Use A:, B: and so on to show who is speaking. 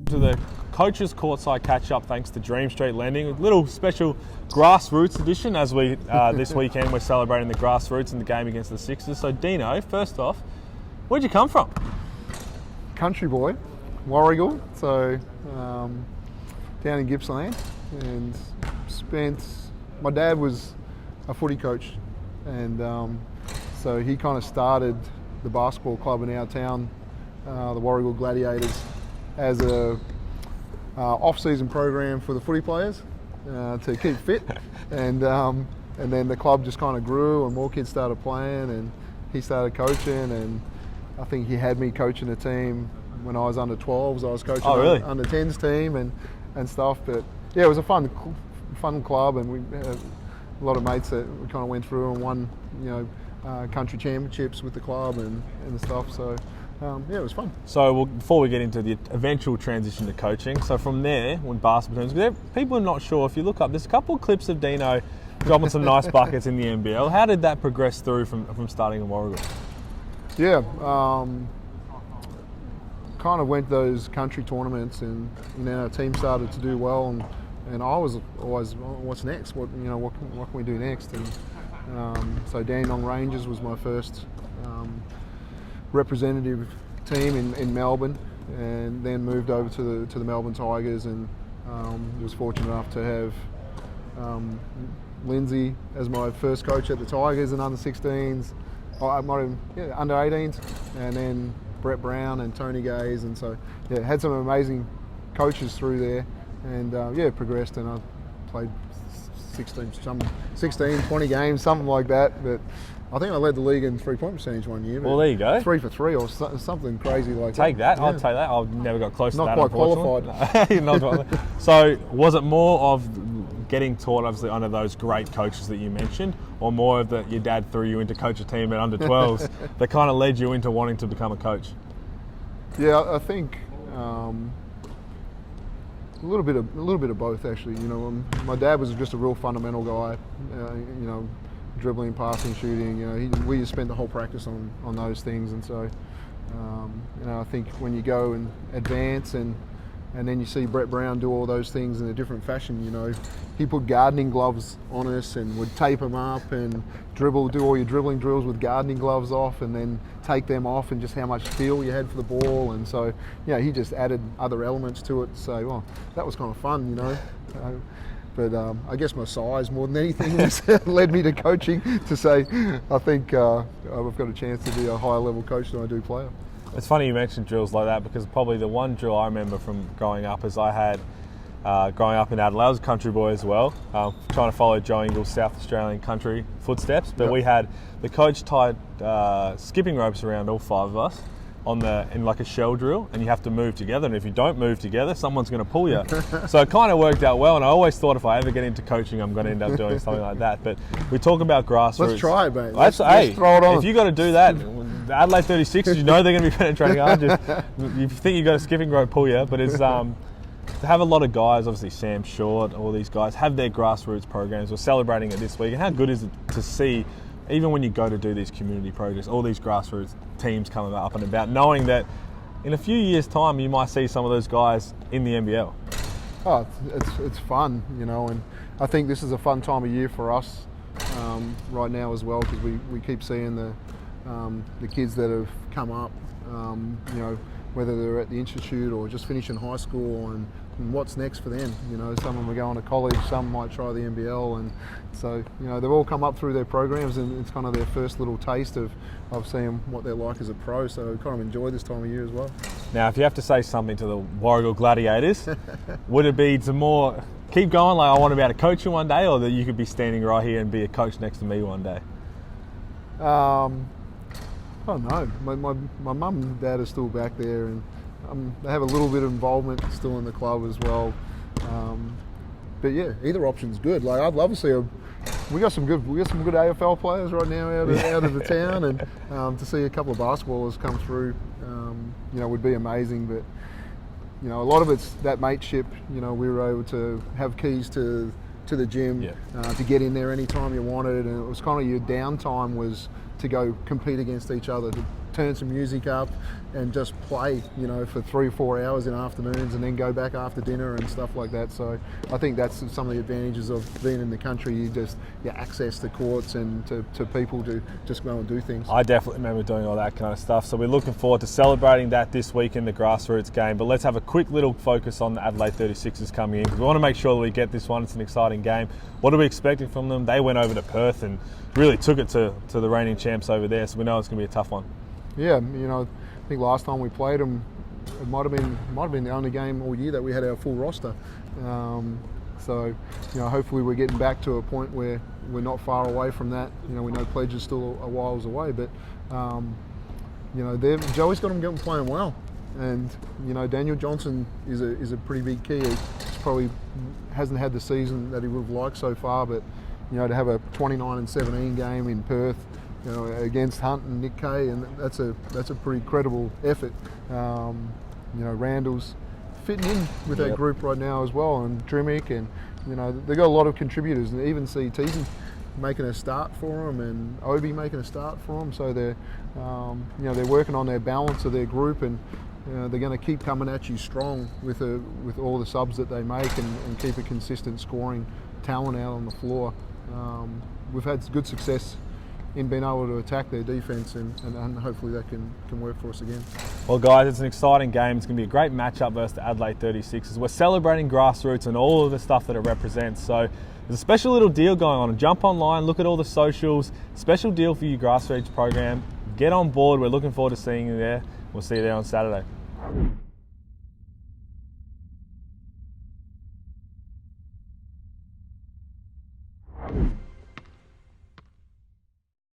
A: To the Coaches Courtside catch-up thanks to Dream Street Lending. A little special Grassroots edition as we this weekend we're celebrating the Grassroots in the game against the Sixers. So Dino, first off, where'd you come from?
B: Country boy, Warragul, so down in Gippsland, and my dad was a footy coach, and so he kind of started the basketball club in our town, the Warragul Gladiators, as a off-season program for the footy players to keep fit, and then the club just kind of grew and more kids started playing, and he started coaching, and I think he had me coaching a team when I was under 12s. I was coaching under 10s team and stuff, but yeah, it was a fun club, and we had a lot of mates that we kind of went through and won, country championships with the club and stuff. So yeah, it was fun. So
A: before we get into the eventual transition to coaching, so from there, when basketball turns, people are not sure. If you look up, there's a couple of clips of Dino dropping some nice buckets in the NBL. How did that progress through from starting in Warragul?
B: Yeah, kind of went those country tournaments, and our team started to do well, and I was always, what's next? What can we do next? And so Dandenong Rangers was my first representative team in Melbourne, and then moved over to the Melbourne Tigers, and was fortunate enough to have Lindsay as my first coach at the Tigers and under 16s, under 18s, and then Brett Brown and Tony Gaze, and so yeah, had some amazing coaches through there, and progressed, and I played 16, 20 games, something like that, but I think I led the league in three-point percentage one year.
A: Well, there you go.
B: 3 for 3 or something crazy like that.
A: Take that. Yeah. I'll take that. I've never got close to that,
B: Not quite
A: qualified. So was it more of getting taught, obviously, under those great coaches that you mentioned, or more of that your dad threw you into coach a team at under 12s that kind of led you into wanting to become a coach?
B: Yeah, I think a little bit of both, actually. My dad was just a real fundamental guy. Dribbling, passing, shooting. We just spent the whole practice on those things, and so I think when you go and advance and then you see Brett Brown do all those things in a different fashion. He put gardening gloves on us and would tape them up and do all your dribbling drills with gardening gloves off, and then take them off, and just how much feel you had for the ball. And so, he just added other elements to it. So, well, that was kind of fun, But I guess my size, more than anything, led me to coaching, to say, I think I've got a chance to be a higher level coach than I do player.
A: It's funny you mentioned drills like that, because probably the one drill I remember from growing up is I had, growing up in Adelaide, I was a country boy as well, trying to follow Joe Ingles' South Australian country footsteps, but we had, the coach tied skipping ropes around all 5 of us in like a shell drill, and you have to move together, and if you don't move together, someone's going to pull you. So it kind of worked out well, and I always thought if I ever get into coaching, I'm going to end up doing something like that. But we talk about Grassroots.
B: Let's try it, mate.
A: Let's throw it on. If you got to do that, the Adelaide 36ers, they're going to be penetrating hard. You think you got a skipping rope, pull you, but it's to have a lot of guys, obviously Sam Short, all these guys, have their Grassroots programs. We're celebrating it this week, and how good is it to see, even when you go to do these community projects, all these Grassroots teams coming up and about, knowing that in a few years' time you might see some of those guys in the NBL.
B: Oh, it's fun, and I think this is a fun time of year for us right now as well, because we keep seeing the kids that have come up, whether they're at the institute or just finishing high school, and what's next for them. Some of them are going to college, some might try the NBL, and so they've all come up through their programs, and it's kind of their first little taste of seeing what they're like as a pro. So we kind of enjoy this time of year as well.
A: Now, if you have to say something to the Warragul Gladiators, would it be to more keep going, like I want to be able to coach you one day, or that you could be standing right here and be a coach next to me one day?
B: I don't know. My mum and dad are still back there, and they have a little bit of involvement still in the club as well. But yeah, either option's good. Like, I'd love to see we got some good AFL players right now out of the town, and to see a couple of basketballers come through, would be amazing. But a lot of it's that mateship. We were able to have keys to the gym, to get in there anytime you wanted, and it was kind of your downtime was to go compete against each other, turn some music up and just play, you know, for 3 or 4 hours in afternoons and then go back after dinner and stuff like that. So I think that's some of the advantages of being in the country. You access to courts and to people to just go and do things.
A: I definitely remember doing all that kind of stuff. So we're looking forward to celebrating that this week in the Grassroots game. But let's have a quick little focus on the Adelaide 36ers coming in, because we want to make sure that we get this one. It's an exciting game. What are we expecting from them? They went over to Perth and really took it to the reigning champs over there. So we know it's going to be a tough one.
B: Yeah, you know, I think last time we played them, it might have been the only game all year that we had our full roster. So, you know, hopefully we're getting back to a point where we're not far away from that. You know, we know Pledge is still a whiles away, but you know, Joey's got them playing well, and you know, Daniel Johnson is a pretty big key. He probably hasn't had the season that he would have liked so far, but you know, to have a 29-17 game in Perth, you know, against Hunt and Nick Kay, and that's a pretty credible effort. You know, Randall's fitting in with that group right now as well, and Drimmick, and you know, they've got a lot of contributors, and even see Teasy making a start for them, and Obi making a start for them. So they're you know, they're working on their balance of their group, and they're going to keep coming at you strong with all the subs that they make, and keep a consistent scoring talent out on the floor. We've had good success in being able to attack their defence, and hopefully that can work for us again. Well
A: guys, it's an exciting game. It's going to be a great matchup versus the Adelaide 36ers. We're celebrating Grassroots and all of the stuff that it represents. So there's a special little deal going on. Jump online, look at all the socials. Special deal for your Grassroots program. Get on board. We're looking forward to seeing you there. We'll see you there on Saturday.